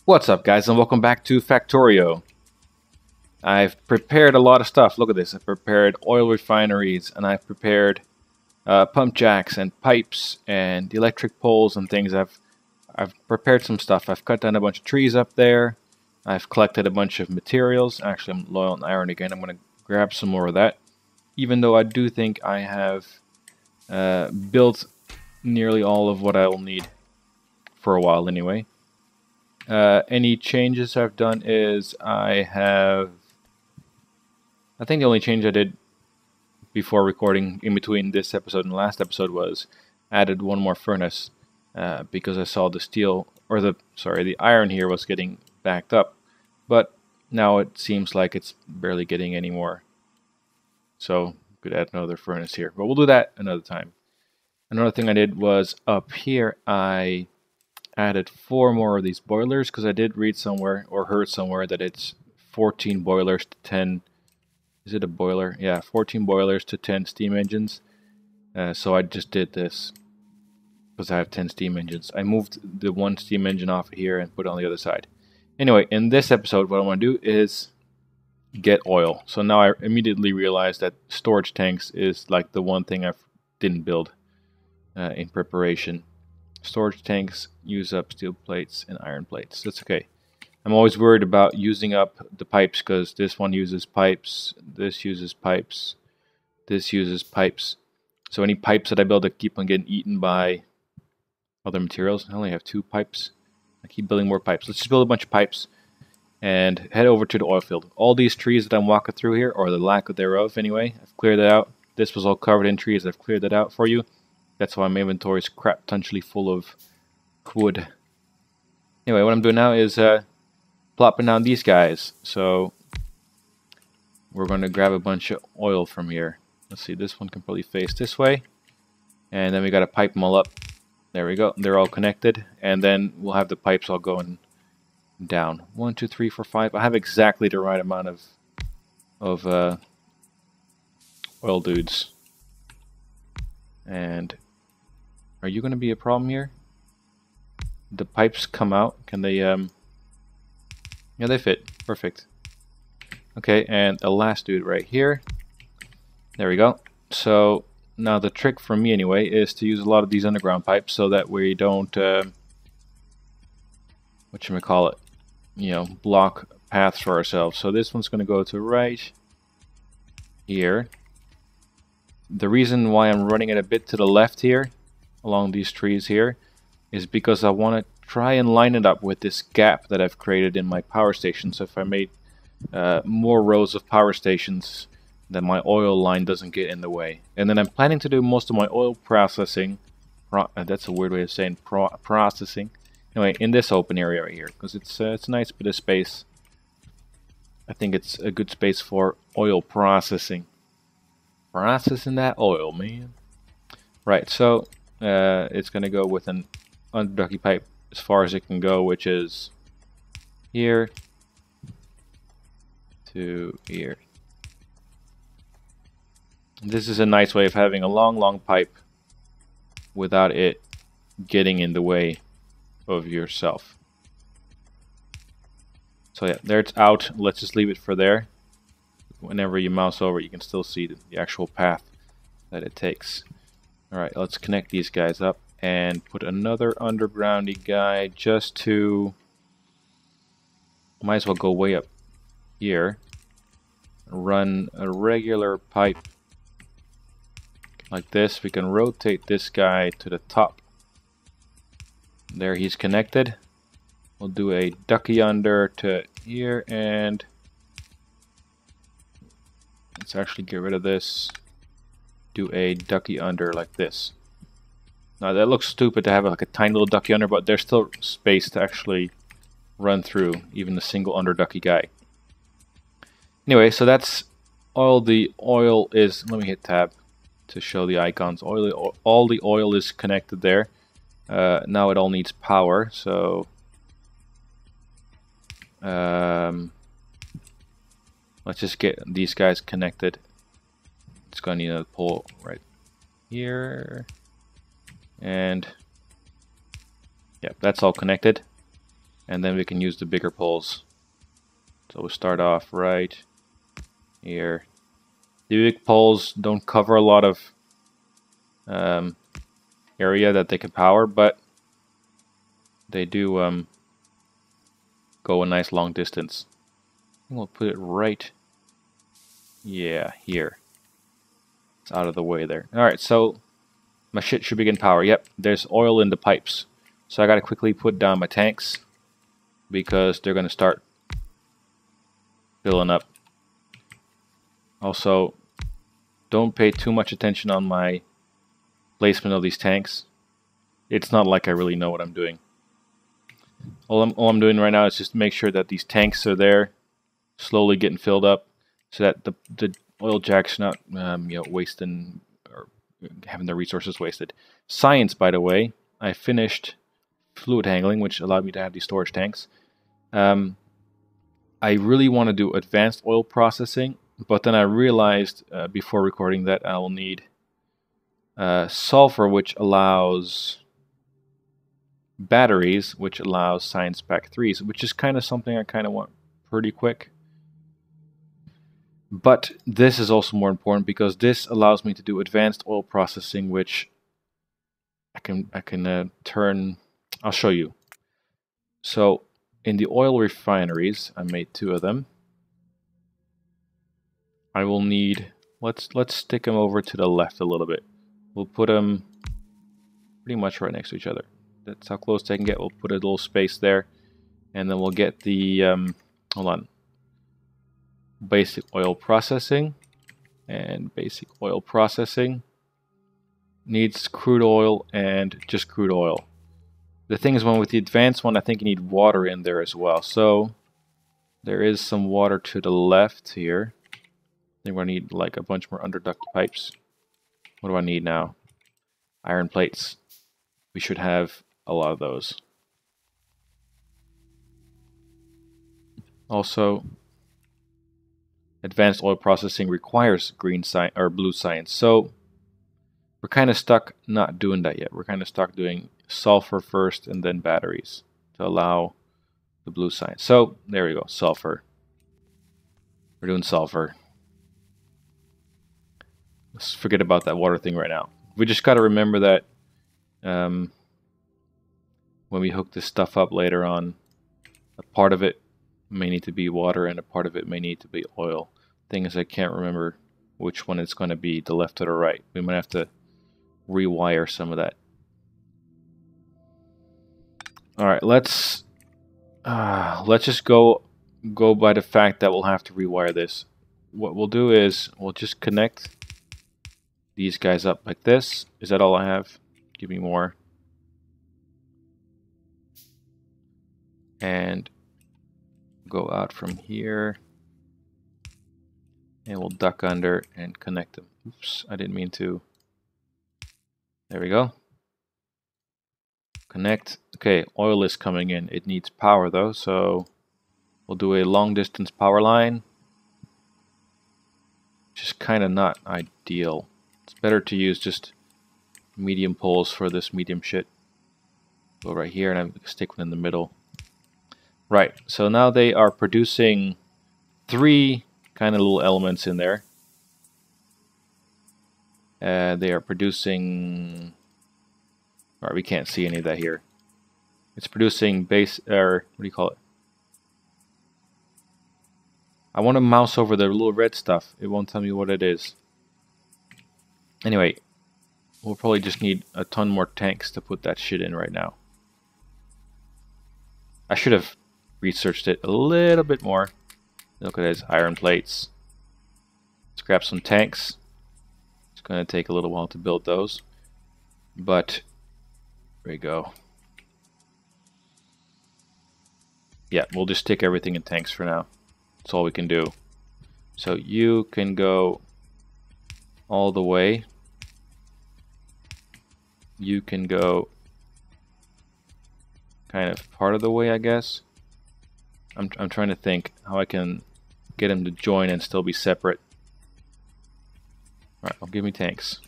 What's up, guys, and welcome back to Factorio. I've prepared a lot of stuff. Look at this. I've prepared oil refineries, and I've prepared pump jacks and pipes and electric poles and things. I've prepared some stuff. I've cut down a bunch of trees up there. I've collected a bunch of materials. Actually, I'm low on iron again. I'm going to grab some more of that. Even though I do think I have built nearly all of what I will need for a while anyway. Any changes I've done is I think the only change I did before recording in between this episode and the last episode was added one more furnace because I saw the steel, or the iron here was getting backed up, but now it seems like it's barely getting any more. So could add another furnace here, but we'll do that another time. Another thing I did was up here I added 4 more of these boilers because I did read somewhere or heard somewhere that it's 14 boilers to 10. Is it a boiler? Yeah, 14 boilers to 10 steam engines. So I just did this because I have 10 steam engines. I moved the one steam engine off here and put it on the other side. Anyway, in this episode, what I want to do is get oil. So now I immediately realized that storage tanks is like the one thing I didn't build in preparation. Storage tanks use up steel plates and iron plates. That's okay. I'm always worried about using up the pipes because this one uses pipes, this uses pipes, this uses pipes. So any pipes that I build that keep on getting eaten by other materials. I only have 2 pipes. I keep building more pipes. Let's just build a bunch of pipes and head over to the oil field. All these trees that I'm walking through here, or the lack thereof anyway, I've cleared it out. This was all covered in trees. I've cleared that out for you. That's why my inventory is crap tunchly full of wood. Anyway, what I'm doing now is plopping down these guys. So we're going to grab a bunch of oil from here. Let's see, this one can probably face this way. And then we got to pipe them all up. There we go. They're all connected. And then we'll have the pipes all going down. 1, 2, 3, 4, 5. I have exactly the right amount of oil dudes. And are you going to be a problem here? The pipes come out. Can they, yeah, they fit. Perfect. Okay, and the last dude right here. There we go. So, now the trick for me anyway is to use a lot of these underground pipes so that we don't, whatchamacallit, you know, block paths for ourselves. So this one's going to go to right here. The reason why I'm running it a bit to the left here, along these trees here, is because I want to try and line it up with this gap that I've created in my power station. So if I made more rows of power stations, then my oil line doesn't get in the way. And then I'm planning to do most of my oil processing, that's a weird way of saying processing, anyway, in this open area right here, because it's a nice bit of space. I think it's a good space for oil processing. Processing that oil, man. Right, so it's going to go with an underducky pipe as far as it can go, which is here to here. This is a nice way of having a long pipe without it getting in the way of yourself. So yeah, there it's out. Let's just leave it for there. Whenever you mouse over, you can still see the actual path that it takes. Alright, let's connect these guys up and put another undergroundy guy just to... Might as well go way up here. Run a regular pipe like this. We can rotate this guy to the top. There, he's connected. We'll do a ducky under to here, and let's actually get rid of this. Do a ducky under like this. Now that looks stupid to have like a tiny little ducky under, but there's still space to actually run through even a single under ducky guy. Anyway, so that's all the oil is. Let me hit tab to show the icons. All the oil is connected there. Now it all needs power, so let's just get these guys connected. It's going to need a pole right here. And yeah, that's all connected. and then we can use the bigger poles. So we'll start off right here. The big poles don't cover a lot of area that they can power, but they do go a nice long distance. I think we'll put it right, yeah, here. It's out of the way there. Alright, so my shit should begin power. Yep, there's oil in the pipes. So I gotta quickly put down my tanks because they're gonna start filling up. Also, don't pay too much attention on my placement of these tanks. It's not like I really know what I'm doing. All I'm doing right now is just make sure that these tanks are there, slowly getting filled up, so that the oil jack's not wasting or having their resources wasted. Science, by the way, I finished fluid handling, which allowed me to have these storage tanks. I really want to do advanced oil processing, but then I realized before recording that I will need sulfur, which allows batteries, which allows science pack 3s, which is kind of something I kind of want pretty quick. But this is also more important because this allows me to do advanced oil processing, which I can turn. I'll show you. So in the oil refineries, I made 2 of them. I will need. Let's stick them over to the left a little bit. We'll put them pretty much right next to each other. That's how close they can get. We'll put a little space there, and then we'll get the hold on. Basic oil processing, and basic oil processing needs crude oil and just crude oil. The thing is, with the advanced one, I think you need water in there as well. So there is some water to the left here. I think we're gonna need like a bunch more underduct pipes. What do I need now? Iron plates. We should have a lot of those. Also, advanced oil processing requires green science or blue science. So we're kind of stuck not doing that yet. We're kind of stuck doing sulfur first and then batteries to allow the blue science. So there we go, sulfur. We're doing sulfur. Let's forget about that water thing right now. We just got to remember that when we hook this stuff up later on, a part of it may need to be water and a part of it may need to be oil. Thing is, I can't remember which one it's going to be, the left or the right. We might have to rewire some of that. All right, let's just go by the fact that we'll have to rewire this. What we'll do is we'll just connect these guys up like this. Is that all I have? Give me more. And go out from here. And we'll duck under and connect them. Oops, I didn't mean to. There we go. Connect. Okay, oil is coming in. It needs power though, so we'll do a long distance power line. Which is kind of not ideal. It's better to use just medium poles for this medium shit. Go right here and I'm gonna stick one in the middle. Right, so now they are producing 3 kind of little elements in there. They are producing. Alright, we can't see any of that here. It's producing base, or what do you call it? I want to mouse over the little red stuff. It won't tell me what it is. Anyway, we'll probably just need a ton more tanks to put that shit in right now. I should have researched it a little bit more. Look at this, iron plates. Let's grab some tanks. It's going to take a little while to build those. But, there we go. Yeah, we'll just stick everything in tanks for now. That's all we can do. So you can go all the way. You can go kind of part of the way, I guess. I'm trying to think how I can get them to join and still be separate. Alright, well, give me tanks.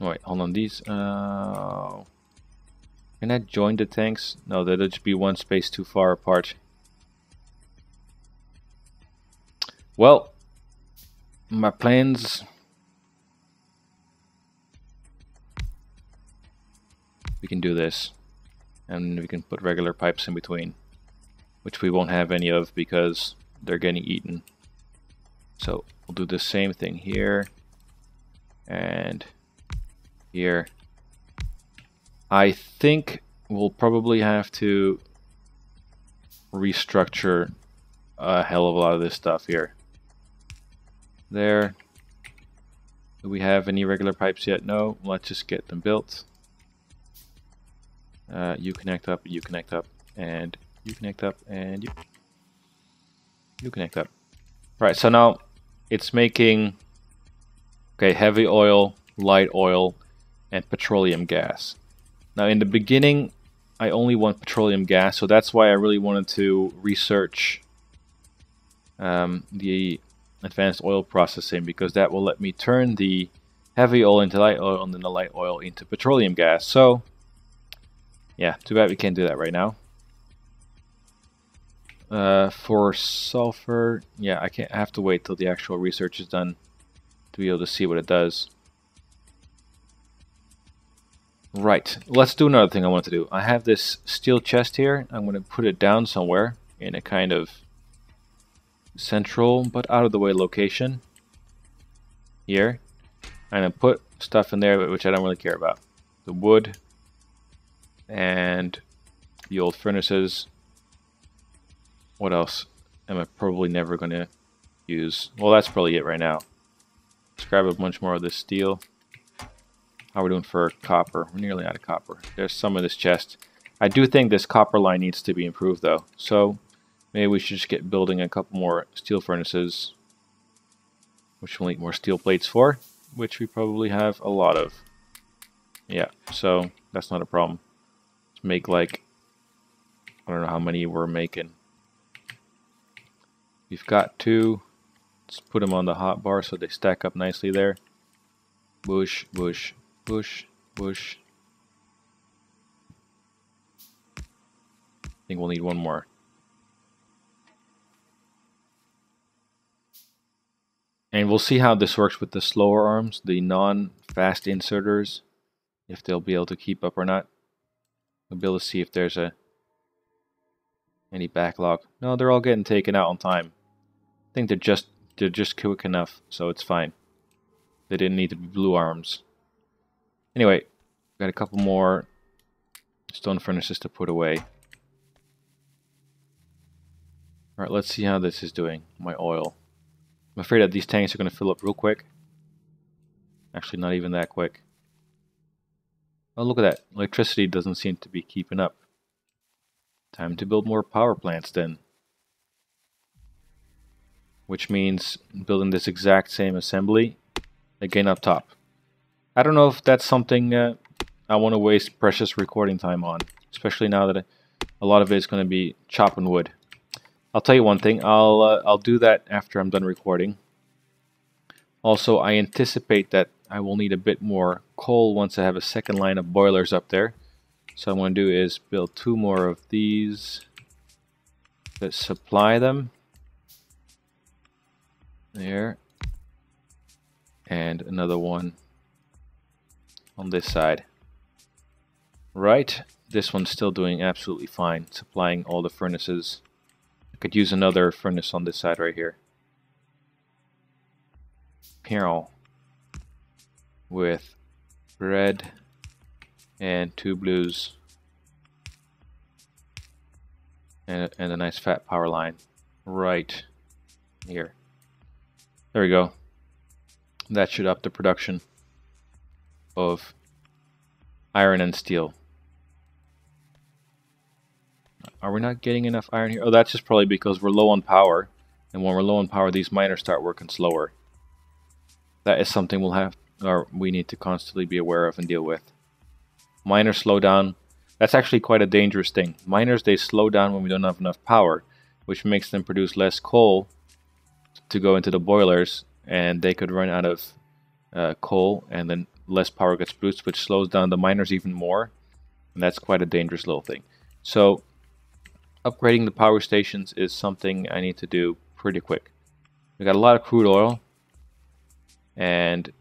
Oh, wait, hold on, these. Can I join the tanks? No, that'll just be one space too far apart. Well, my plans... We can do this. And we can put regular pipes in between. Which we won't have any of because they're getting eaten. So we'll do the same thing here. And here. I think we'll probably have to restructure a hell of a lot of this stuff here. There. Do we have any regular pipes yet? No. Let's just get them built. You connect up, and you connect up, and you connect up. Right, so now it's making heavy oil, light oil, and petroleum gas. Now in the beginning I only want petroleum gas, so that's why I really wanted to research the advanced oil processing, because that will let me turn the heavy oil into light oil and then the light oil into petroleum gas. So yeah, too bad we can't do that right now. For sulfur, yeah, I have to wait till the actual research is done to be able to see what it does. Right, let's do another thing I want to do. I have this steel chest here. I'm going to put it down somewhere in a kind of central but out of the way location. Here. I'm going to put stuff in there which I don't really care about. The wood and the old furnaces. What else am I probably never going to use? Well, that's probably it right now. Let's grab a bunch more of this steel. How are we doing for copper? We're nearly out of copper. There's some of this chest. I do think this copper line needs to be improved though. So maybe we should just get building a couple more steel furnaces, which we'll need more steel plates for, which we probably have a lot of. Yeah, so that's not a problem. Let's make like, I don't know how many we're making. We've got two. Let's put them on the hot bar so they stack up nicely there. Bush, bush, bush, bush. I think we'll need one more. And we'll see how this works with the slower arms, the non-fast inserters, if they'll be able to keep up or not. We'll be able to see if there's any backlog. No, they're all getting taken out on time. I think they're just quick enough, so it's fine. They didn't need the blue arms. Anyway, got a couple more stone furnaces to put away. Alright, let's see how this is doing, my oil. I'm afraid that these tanks are going to fill up real quick. Actually, not even that quick. Oh, look at that. Electricity doesn't seem to be keeping up. Time to build more power plants then. Which means building this exact same assembly again up top. I don't know if that's something I want to waste precious recording time on, especially now that a lot of it is going to be chopping wood. I'll tell you one thing, I'll do that after I'm done recording. Also, I anticipate that I will need a bit more coal once I have a second line of boilers up there. So what I'm going to do is build two more of these that supply them. There. And another one on this side. Right, this one's still doing absolutely fine, supplying all the furnaces. I could use another furnace on this side right here. Here, with red and two blues and a nice fat power line right here. There we go. That should up the production of iron and steel. Are we not getting enough iron here? Oh, that's just probably because we're low on power. And when we're low on power, these miners start working slower. That is something we need to constantly be aware of and deal with. Miners slow down. That's actually quite a dangerous thing. Miners, they slow down when we don't have enough power, which makes them produce less coal to go into the boilers, and they could run out of coal, and then less power gets produced, which slows down the miners even more, And that's quite a dangerous little thing. So upgrading the power stations is something I need to do pretty quick. We got a lot of crude oil, and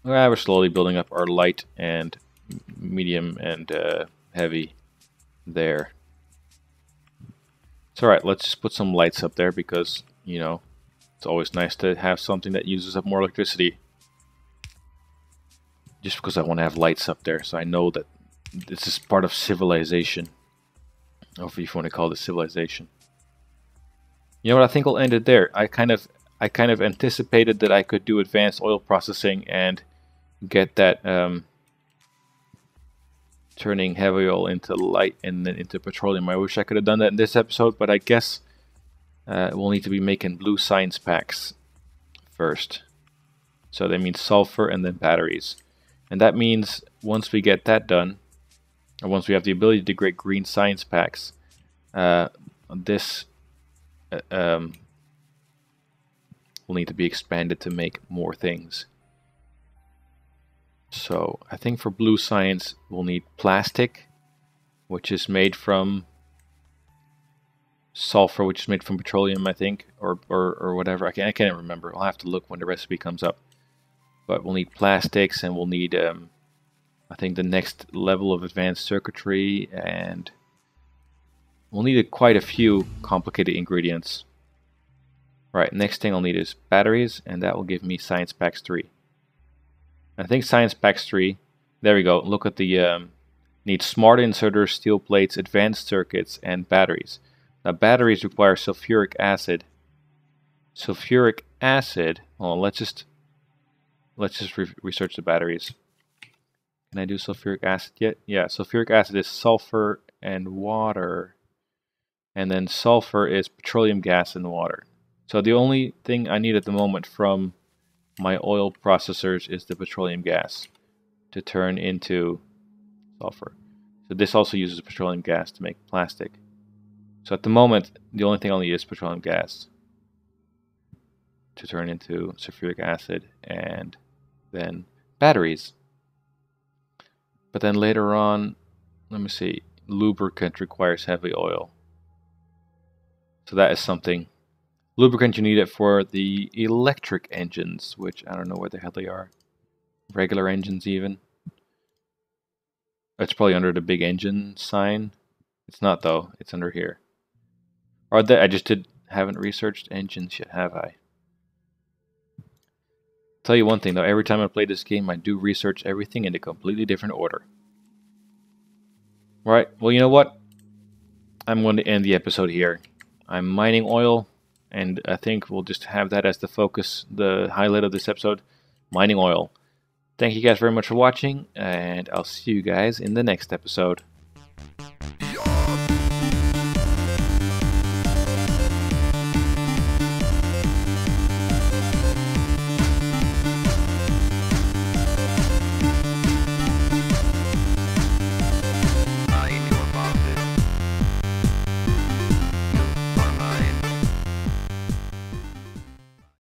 we're slowly building up our light and medium and heavy there. It's alright, let's just put some lights up there because, you know, it's always nice to have something that uses up more electricity. Just because I want to have lights up there, so I know that this is part of civilization. Or if you want to call it civilization. You know what, I think I'll end it there. I kind of anticipated that I could do advanced oil processing and get that turning heavy oil into light and then into petroleum. I wish I could have done that in this episode, but I guess we'll need to be making blue science packs first. So that means sulfur and then batteries. And that means once we get that done, or once we have the ability to create green science packs, this will need to be expanded to make more things. So I think for blue science we'll need plastic, which is made from sulfur, which is made from petroleum, I think, or whatever. I can't remember. I'll have to look when the recipe comes up. But we'll need plastics, and we'll need I think the next level of advanced circuitry, and we'll need quite a few complicated ingredients. Right, next thing I'll need is batteries, and that will give me Science Packs 3. I think Science Packs 3, there we go, look at the, need smart inserters, steel plates, advanced circuits, and batteries. Now batteries require sulfuric acid. Sulfuric acid, well, let's just research the batteries. Can I do sulfuric acid yet? Yeah, sulfuric acid is sulfur and water. And then sulfur is petroleum gas and water. So the only thing I need at the moment from my oil processors is the petroleum gas to turn into sulfur. So this also uses petroleum gas to make plastic. So at the moment, the only thing I'll need is petroleum gas to turn into sulfuric acid and then batteries. But then later on, let me see, lubricant requires heavy oil. So that is something. Lubricant, you need it for the electric engines, which I don't know where the hell they are. Regular engines even. It's probably under the big engine sign. It's not though, it's under here. Or I just haven't researched engines yet, have I? Tell you one thing though, every time I play this game I do research everything in a completely different order. Right, well you know what? I'm going to end the episode here. I'm mining oil, and I think we'll just have that as the focus, the highlight of this episode. Mining oil. Thank you guys very much for watching, and I'll see you guys in the next episode.